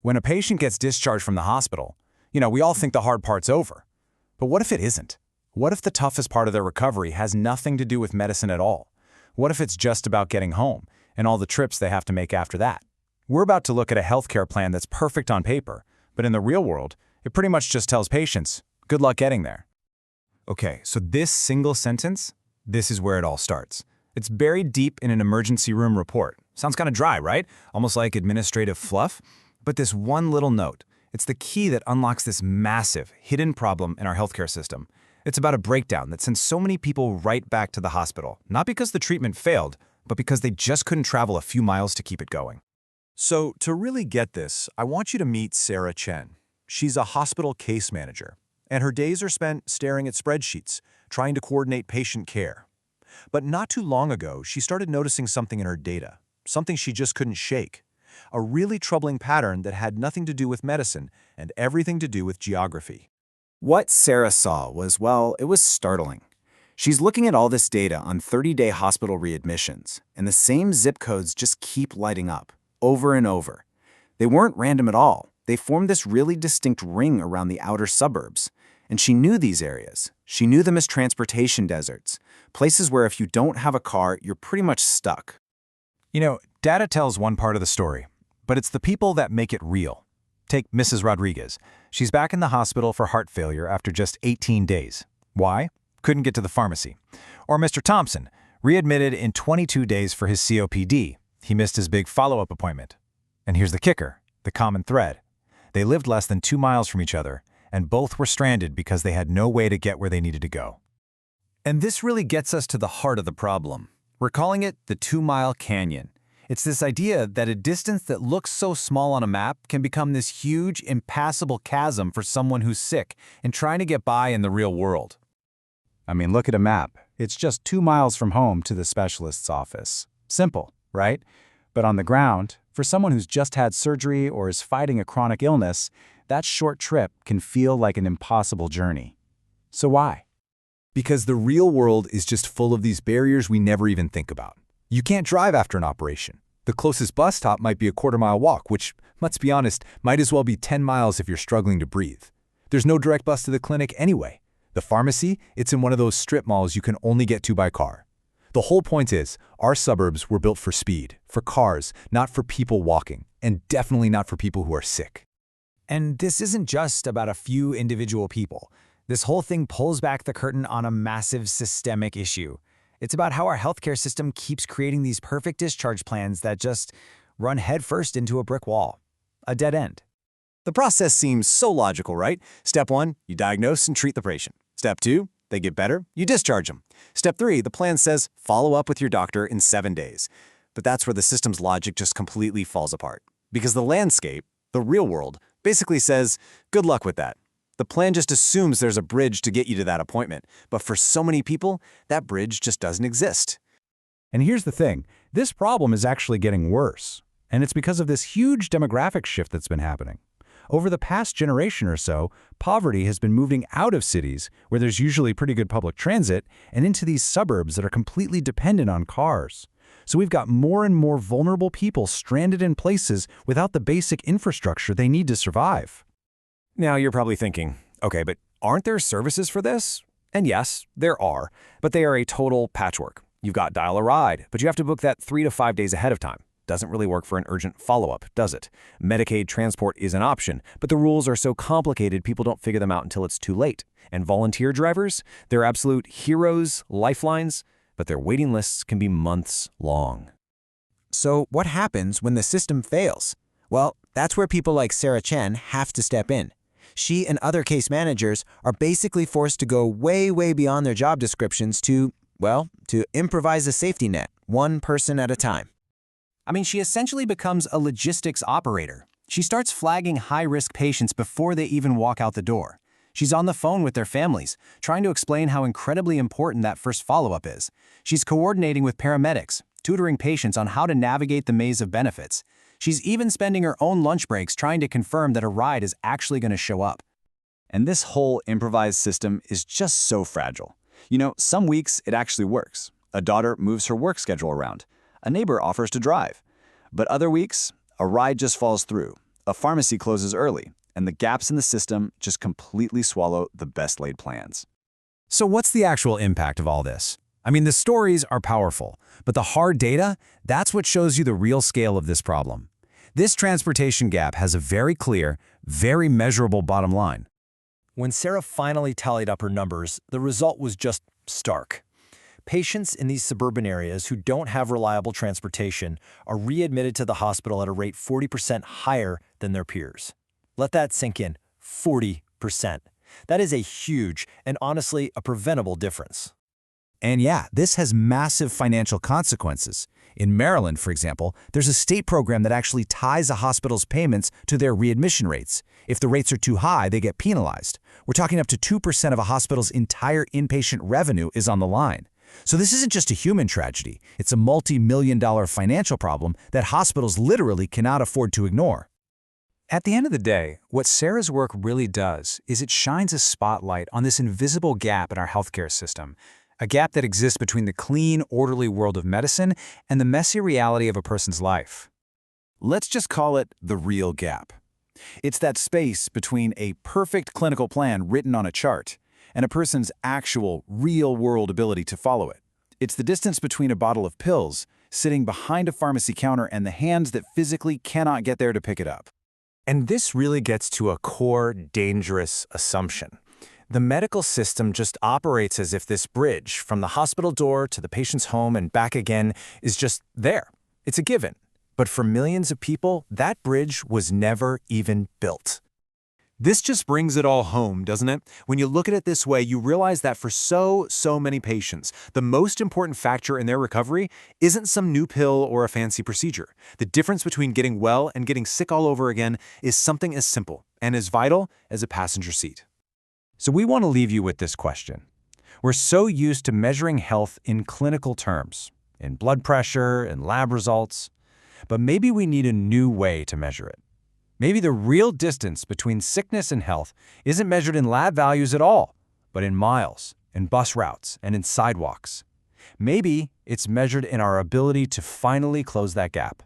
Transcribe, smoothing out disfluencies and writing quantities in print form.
When a patient gets discharged from the hospital, we all think the hard part's over. But what if it isn't? What if the toughest part of their recovery has nothing to do with medicine at all? What if it's just about getting home and all the trips they have to make after that? We're about to look at a healthcare plan that's perfect on paper, but in the real world, it pretty much just tells patients, good luck getting there. Okay, so this single sentence, this is where it all starts. It's buried deep in an emergency room report. Sounds kind of dry, right? Almost like administrative fluff. But this one little note, it's the key that unlocks this massive, hidden problem in our healthcare system. It's about a breakdown that sends so many people right back to the hospital, not because the treatment failed, but because they just couldn't travel a few miles to keep it going. So to really get this, I want you to meet Sarah Chen. She's a hospital case manager, and her days are spent staring at spreadsheets, trying to coordinate patient care. But not too long ago, she started noticing something in her data, something she just couldn't shake. A really troubling pattern that had nothing to do with medicine and everything to do with geography. What Sarah saw was, well, it was startling. She's looking at all this data on 30-day hospital readmissions, and the same zip codes just keep lighting up, over and over. They weren't random at all. They formed this really distinct ring around the outer suburbs. And she knew these areas. She knew them as transportation deserts, places where if you don't have a car, you're pretty much stuck. Data tells one part of the story, but it's the people that make it real. Take Mrs. Rodriguez. She's back in the hospital for heart failure after just 18 days. Why? Couldn't get to the pharmacy. Or Mr. Thompson, readmitted in 22 days for his COPD. He missed his big follow-up appointment. And here's the kicker, the common thread. They lived less than 2 miles from each other, and both were stranded because they had no way to get where they needed to go. And this really gets us to the heart of the problem. We're calling it the 2-mile canyon. It's this idea that a distance that looks so small on a map can become this huge, impassable chasm for someone who's sick and trying to get by in the real world. Look at a map. It's just 2 miles from home to the specialist's office. Simple, right? But on the ground, for someone who's just had surgery or is fighting a chronic illness, that short trip can feel like an impossible journey. So why? Because the real world is just full of these barriers we never even think about. You can't drive after an operation. The closest bus stop might be a quarter-mile walk, which, let's be honest, might as well be 10 miles if you're struggling to breathe. There's no direct bus to the clinic anyway. The pharmacy, it's in one of those strip malls you can only get to by car. The whole point is, our suburbs were built for speed, for cars, not for people walking, and definitely not for people who are sick. And this isn't just about a few individual people. This whole thing pulls back the curtain on a massive systemic issue. It's about how our healthcare system keeps creating these perfect discharge plans that just run headfirst into a brick wall, a dead end. The process seems so logical, right? Step 1, you diagnose and treat the patient. Step 2, they get better, you discharge them. Step 3, the plan says follow up with your doctor in 7 days. But that's where the system's logic just completely falls apart. Because the landscape, the real world, basically says, good luck with that. The plan just assumes there's a bridge to get you to that appointment, but for so many people, that bridge just doesn't exist. And here's the thing, this problem is actually getting worse, and it's because of this huge demographic shift that's been happening. Over the past generation or so, poverty has been moving out of cities, where there's usually pretty good public transit, and into these suburbs that are completely dependent on cars. So we've got more and more vulnerable people stranded in places without the basic infrastructure they need to survive. Now you're probably thinking, okay, but aren't there services for this? And yes, there are, but they are a total patchwork. You've got Dial a Ride, but you have to book that 3 to 5 days ahead of time. Doesn't really work for an urgent follow-up, does it? Medicaid transport is an option, but the rules are so complicated people don't figure them out until it's too late. And volunteer drivers, they're absolute heroes, lifelines, but their waiting lists can be months long. So what happens when the system fails? Well, that's where people like Sarah Chen have to step in. She and other case managers are basically forced to go way, way beyond their job descriptions to improvise a safety net, one person at a time. She essentially becomes a logistics operator. She starts flagging high-risk patients before they even walk out the door. She's on the phone with their families, trying to explain how incredibly important that first follow-up is. She's coordinating with paramedics, tutoring patients on how to navigate the maze of benefits. She's even spending her own lunch breaks trying to confirm that a ride is actually going to show up. And this whole improvised system is just so fragile. Some weeks it actually works. A daughter moves her work schedule around. A neighbor offers to drive. But other weeks, a ride just falls through. a pharmacy closes early, and the gaps in the system just completely swallow the best-laid plans. So what's the actual impact of all this? I mean, the stories are powerful, but the hard data, that's what shows you the real scale of this problem. This transportation gap has a very clear, very measurable bottom line. When Sarah finally tallied up her numbers, the result was just stark. Patients in these suburban areas who don't have reliable transportation are readmitted to the hospital at a rate 40% higher than their peers. Let that sink in, 40%. That is a huge and honestly a preventable difference. And yeah, this has massive financial consequences. In Maryland, for example, there's a state program that actually ties a hospital's payments to their readmission rates. If the rates are too high, they get penalized. We're talking up to 2% of a hospital's entire inpatient revenue is on the line. So this isn't just a human tragedy. It's a multi-million-dollar financial problem that hospitals literally cannot afford to ignore. At the end of the day, what Sarah's work really does is it shines a spotlight on this invisible gap in our healthcare system, a gap that exists between the clean, orderly world of medicine and the messy reality of a person's life. Let's just call it the real gap. It's that space between a perfect clinical plan written on a chart and a person's actual, real-world ability to follow it. It's the distance between a bottle of pills sitting behind a pharmacy counter and the hands that physically cannot get there to pick it up. And this really gets to a core, dangerous assumption. The medical system just operates as if this bridge from the hospital door to the patient's home and back again is just there. It's a given. But for millions of people, that bridge was never even built. This just brings it all home, doesn't it? When you look at it this way, you realize that for so many patients, the most important factor in their recovery isn't some new pill or a fancy procedure. The difference between getting well and getting sick all over again is something as simple and as vital as a passenger seat. So we want to leave you with this question. We're so used to measuring health in clinical terms, in blood pressure and lab results, but maybe we need a new way to measure it. Maybe the real distance between sickness and health isn't measured in lab values at all, but in miles, in bus routes, and in sidewalks. Maybe it's measured in our ability to finally close that gap.